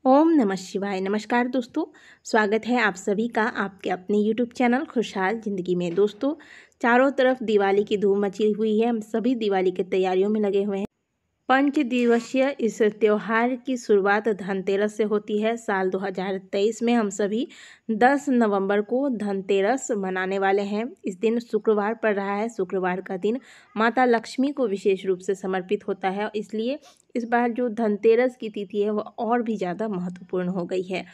ओम नमः शिवाय। नमस्कार दोस्तों, स्वागत है आप सभी का आपके अपने यूट्यूब चैनल खुशहाल ज़िंदगी में। दोस्तों, चारों तरफ दिवाली की धूम मची हुई है। हम सभी दिवाली की तैयारियों में लगे हुए हैं। 5 दिवसीय इस त्यौहार की शुरुआत धनतेरस से होती है। साल 2023 में हम सभी 10 नवंबर को धनतेरस मनाने वाले हैं। इस दिन शुक्रवार पड़ रहा है। शुक्रवार का दिन माता लक्ष्मी को विशेष रूप से समर्पित होता है, इसलिए इस बार जो धनतेरस की तिथि है वह और भी ज़्यादा महत्वपूर्ण हो गई है।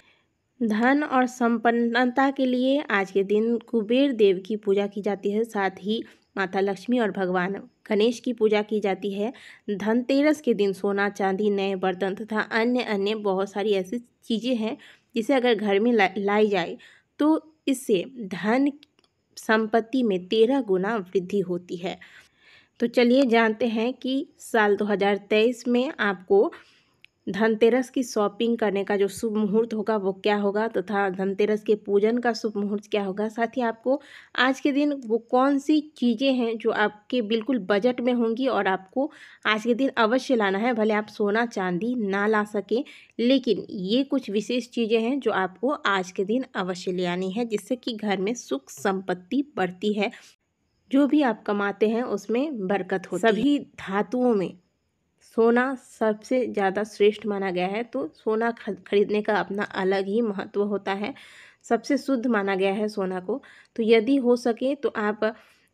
धन और संपन्नता के लिए आज के दिन कुबेर देव की पूजा की जाती है। साथ ही माता लक्ष्मी और भगवान गणेश की पूजा की जाती है। धनतेरस के दिन सोना, चांदी, नए बर्तन तथा अन्य अन्य बहुत सारी ऐसी चीज़ें हैं जिसे अगर घर में लाई जाए तो इससे धन संपत्ति में 13 गुना वृद्धि होती है। तो चलिए जानते हैं कि साल 2023 में आपको धनतेरस की शॉपिंग करने का जो शुभ मुहूर्त होगा वो क्या होगा, तथा धनतेरस के पूजन का शुभ मुहूर्त क्या होगा। साथ ही आपको आज के दिन वो कौन सी चीज़ें हैं जो आपके बिल्कुल बजट में होंगी और आपको आज के दिन अवश्य लाना है। भले आप सोना चांदी ना ला सकें, लेकिन ये कुछ विशेष चीज़ें हैं जो आपको आज के दिन अवश्य ले आनी है, जिससे कि घर में सुख संपत्ति बढ़ती है। जो भी आप कमाते हैं उसमें बरकत होती है। सभी धातुओं में सोना सबसे ज़्यादा श्रेष्ठ माना गया है, तो सोना खरीदने का अपना अलग ही महत्व होता है। सबसे शुद्ध माना गया है सोना को। तो यदि हो सके तो आप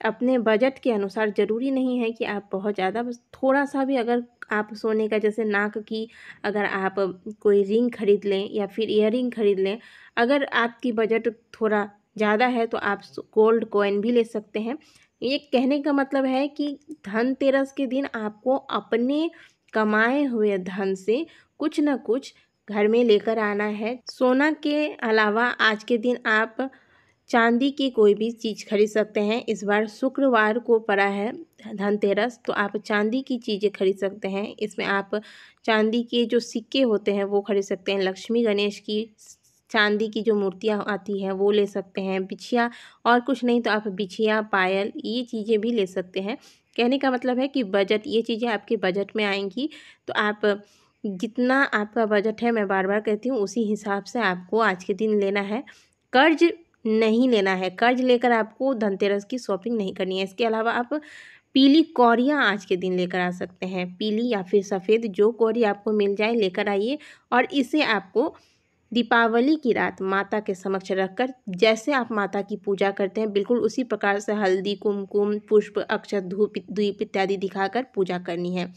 अपने बजट के अनुसार, ज़रूरी नहीं है कि आप बहुत ज़्यादा, बस थोड़ा सा भी अगर आप सोने का, जैसे नाक की अगर आप कोई रिंग खरीद लें या फिर ईयरिंग खरीद लें, अगर आपकी बजट थोड़ा ज़्यादा है तो आप गोल्ड कॉइन भी ले सकते हैं। ये कहने का मतलब है कि धनतेरस के दिन आपको अपने कमाए हुए धन से कुछ न कुछ घर में लेकर आना है। सोना के अलावा आज के दिन आप चांदी की कोई भी चीज़ खरीद सकते हैं। इस बार शुक्रवार को पड़ा है धनतेरस, तो आप चांदी की चीज़ें खरीद सकते हैं। इसमें आप चांदी के जो सिक्के होते हैं वो खरीद सकते हैं। लक्ष्मी गणेश की चांदी की जो मूर्तियाँ आती हैं वो ले सकते हैं। बिछिया, और कुछ नहीं तो आप बिछिया, पायल, ये चीज़ें भी ले सकते हैं। कहने का मतलब है कि बजट, ये चीज़ें आपके बजट में आएंगी, तो आप जितना आपका बजट है, मैं बार बार कहती हूँ, उसी हिसाब से आपको आज के दिन लेना है। कर्ज नहीं लेना है। कर्ज लेकर आपको धनतेरस की शॉपिंग नहीं करनी है। इसके अलावा आप पीली कौड़ियाँ आज के दिन लेकर आ सकते हैं। पीली या फिर सफ़ेद, जो कौड़ी आपको मिल जाए लेकर आइए, और इसे आपको दीपावली की रात माता के समक्ष रखकर, जैसे आप माता की पूजा करते हैं बिल्कुल उसी प्रकार से हल्दी, कुमकुम, पुष्प, अक्षत, धूप, दीप इत्यादि दिखाकर पूजा करनी है।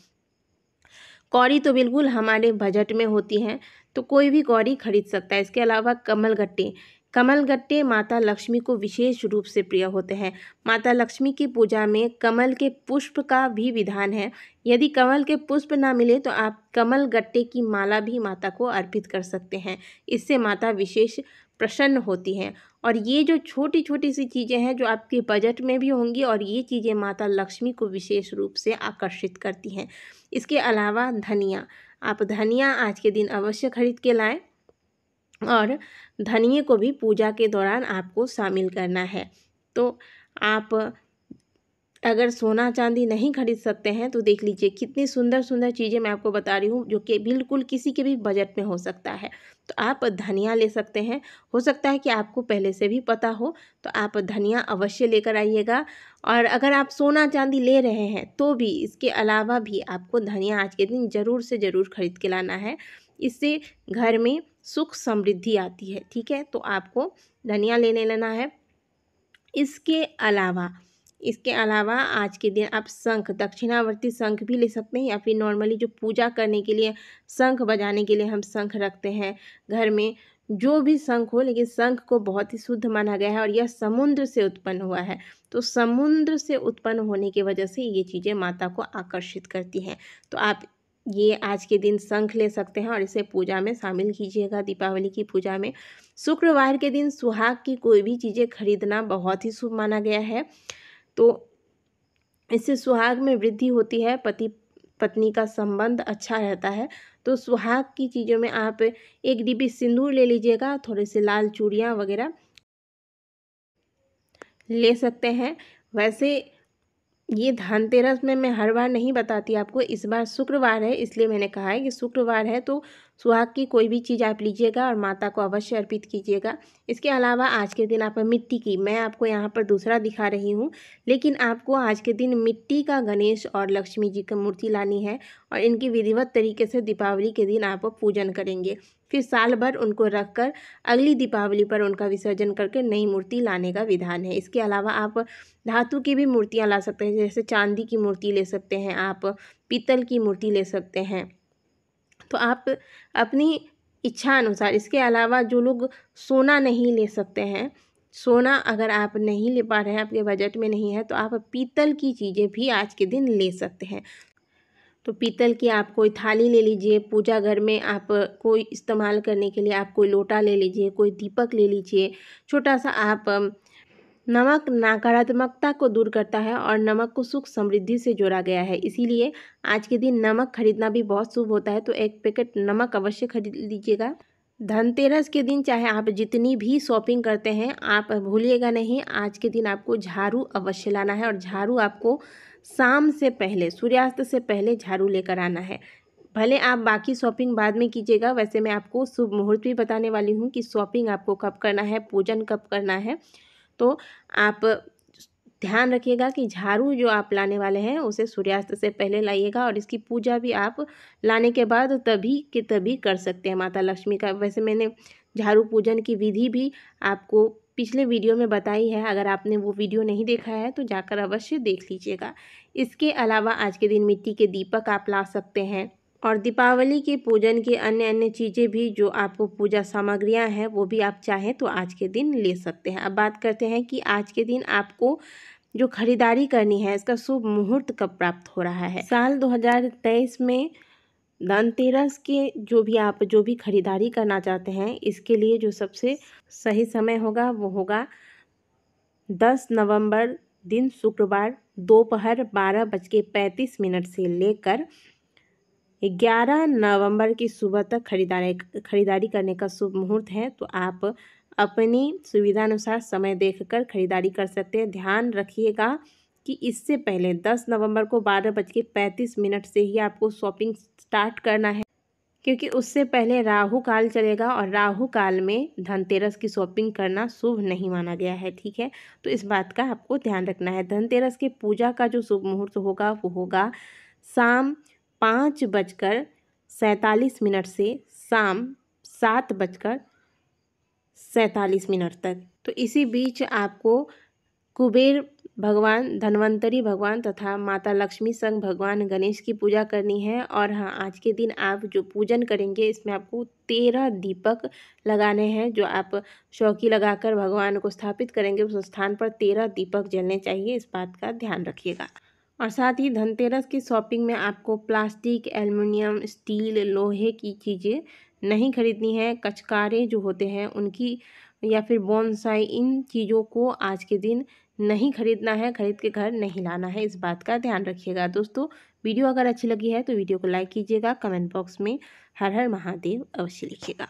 कौड़ी तो बिल्कुल हमारे बजट में होती हैं, तो कोई भी कौड़ी खरीद सकता है। इसके अलावा कमलगट्टे, कमलगट्टे माता लक्ष्मी को विशेष रूप से प्रिय होते हैं। माता लक्ष्मी की पूजा में कमल के पुष्प का भी विधान है। यदि कमल के पुष्प ना मिले तो आप कमलगट्टे की माला भी माता को अर्पित कर सकते हैं। इससे माता विशेष प्रसन्न होती हैं। और ये जो छोटी छोटी सी चीज़ें हैं जो आपके बजट में भी होंगी, और ये चीज़ें माता लक्ष्मी को विशेष रूप से आकर्षित करती हैं। इसके अलावा धनिया, आप धनिया आज के दिन अवश्य खरीद के लाएं, और धनिये को भी पूजा के दौरान आपको शामिल करना है। तो आप अगर सोना चांदी नहीं खरीद सकते हैं तो देख लीजिए कितनी सुंदर सुंदर चीज़ें मैं आपको बता रही हूँ, जो कि बिल्कुल किसी के भी बजट में हो सकता है। तो आप धनिया ले सकते हैं। हो सकता है कि आपको पहले से भी पता हो, तो आप धनिया अवश्य लेकर आइएगा। और अगर आप सोना चांदी ले रहे हैं तो भी इसके अलावा भी आपको धनिया आज के दिन ज़रूर से ज़रूर खरीद के लाना है। इससे घर में सुख समृद्धि आती है। ठीक है, तो आपको धनिया लेना है। इसके अलावा आज के दिन आप शंख, दक्षिणावर्ती शंख भी ले सकते हैं, या फिर नॉर्मली जो पूजा करने के लिए शंख बजाने के लिए हम शंख रखते हैं घर में, जो भी शंख हो, लेकिन शंख को बहुत ही शुद्ध माना गया है और यह समुद्र से उत्पन्न हुआ है। तो समुद्र से उत्पन्न होने की वजह से ये चीज़ें माता को आकर्षित करती हैं। तो आप ये आज के दिन शंख ले सकते हैं और इसे पूजा में शामिल कीजिएगा। दीपावली की पूजा में शुक्रवार के दिन सुहाग की कोई भी चीज़ें खरीदना बहुत ही शुभ माना गया है। तो इससे सुहाग में वृद्धि होती है, पति पत्नी का संबंध अच्छा रहता है। तो सुहाग की चीज़ों में आप 1 डिब्बी सिंदूर ले लीजिएगा, थोड़े से लाल चूड़ियाँ वगैरह ले सकते हैं। वैसे ये धनतेरस में मैं हर बार नहीं बताती आपको, इस बार शुक्रवार है इसलिए मैंने कहा है कि शुक्रवार है, तो सुहाग की कोई भी चीज़ आप लीजिएगा और माता को अवश्य अर्पित कीजिएगा। इसके अलावा आज के दिन आप मिट्टी की, मैं आपको यहाँ पर दूसरा दिखा रही हूँ, लेकिन आपको आज के दिन मिट्टी का गणेश और लक्ष्मी जी की मूर्ति लानी है और इनकी विधिवत तरीके से दीपावली के दिन आप पूजन करेंगे। फिर साल भर उनको रखकर अगली दीपावली पर उनका विसर्जन करके नई मूर्ति लाने का विधान है। इसके अलावा आप धातु की भी मूर्तियाँ ला सकते हैं, जैसे चांदी की मूर्ति ले सकते हैं, आप पीतल की मूर्ति ले सकते हैं, तो आप अपनी इच्छा अनुसार। इसके अलावा जो लोग सोना नहीं ले सकते हैं, सोना अगर आप नहीं ले पा रहे हैं, आपके बजट में नहीं है, तो आप पीतल की चीज़ें भी आज के दिन ले सकते हैं। तो पीतल की आप कोई थाली ले लीजिए, पूजा घर में आप कोई इस्तेमाल करने के लिए आप कोई लोटा ले लीजिए, कोई दीपक ले लीजिए। छोटा सा आप नमक नकारात्मकता को दूर करता है और नमक को सुख समृद्धि से जोड़ा गया है, इसीलिए आज के दिन नमक खरीदना भी बहुत शुभ होता है। तो एक पैकेट नमक अवश्य खरीद लीजिएगा। धनतेरस के दिन चाहे आप जितनी भी शॉपिंग करते हैं, आप भूलिएगा नहीं, आज के दिन आपको झाड़ू अवश्य लाना है और झाड़ू आपको शाम से पहले, सूर्यास्त से पहले झाड़ू लेकर आना है। भले आप बाकी शॉपिंग बाद में कीजिएगा, वैसे मैं आपको शुभ मुहूर्त भी बताने वाली हूँ कि शॉपिंग आपको कब करना है, पूजन कब करना है। तो आप ध्यान रखिएगा कि झाड़ू जो आप लाने वाले हैं उसे सूर्यास्त से पहले लाइएगा और इसकी पूजा भी आप लाने के बाद तभी के तभी कर सकते हैं माता लक्ष्मी का। वैसे मैंने झाड़ू पूजन की विधि भी आपको पिछले वीडियो में बताई है, अगर आपने वो वीडियो नहीं देखा है तो जाकर अवश्य देख लीजिएगा। इसके अलावा आज के दिन मिट्टी के दीपक आप ला सकते हैं और दीपावली के पूजन की अन्य चीज़ें भी, जो आपको पूजा सामग्रियां हैं, वो भी आप चाहें तो आज के दिन ले सकते हैं। अब बात करते हैं कि आज के दिन आपको जो खरीदारी करनी है, इसका शुभ मुहूर्त कब प्राप्त हो रहा है। साल 2023 में धनतेरस के जो भी खरीदारी करना चाहते हैं, इसके लिए जो सबसे सही समय होगा वो होगा 10 नवंबर दिन शुक्रवार दोपहर 12:35 से लेकर 11 नवंबर की सुबह तक खरीदारी करने का शुभ मुहूर्त है। तो आप अपनी सुविधानुसार समय देखकर खरीदारी कर सकते हैं। ध्यान रखिएगा कि इससे पहले 10 नवंबर को 12:35 से ही आपको शॉपिंग स्टार्ट करना है, क्योंकि उससे पहले राहु काल चलेगा और राहु काल में धनतेरस की शॉपिंग करना शुभ नहीं माना गया है, ठीक है। तो इस बात का आपको ध्यान रखना है। धनतेरस की पूजा का जो शुभ मुहूर्त होगा वो होगा शाम 5:47 से शाम 7:47 तक। तो इसी बीच आपको कुबेर भगवान, धन्वंतरी भगवान तथा माता लक्ष्मी संग भगवान गणेश की पूजा करनी है। और हाँ, आज के दिन आप जो पूजन करेंगे इसमें आपको 13 दीपक लगाने हैं, जो आप चौकी लगाकर भगवान को स्थापित करेंगे उस स्थान पर 13 दीपक जलने चाहिए, इस बात का ध्यान रखिएगा। और साथ ही धनतेरस की शॉपिंग में आपको प्लास्टिक, एल्युमिनियम, स्टील, लोहे की चीज़ें नहीं खरीदनी है। कचकारे जो होते हैं उनकी, या फिर बोनसाई, इन चीज़ों को आज के दिन नहीं खरीदना है, खरीद के घर नहीं लाना है, इस बात का ध्यान रखिएगा। दोस्तों, वीडियो अगर अच्छी लगी है तो वीडियो को लाइक कीजिएगा, कमेंट बॉक्स में हर हर महादेव अवश्य लिखिएगा।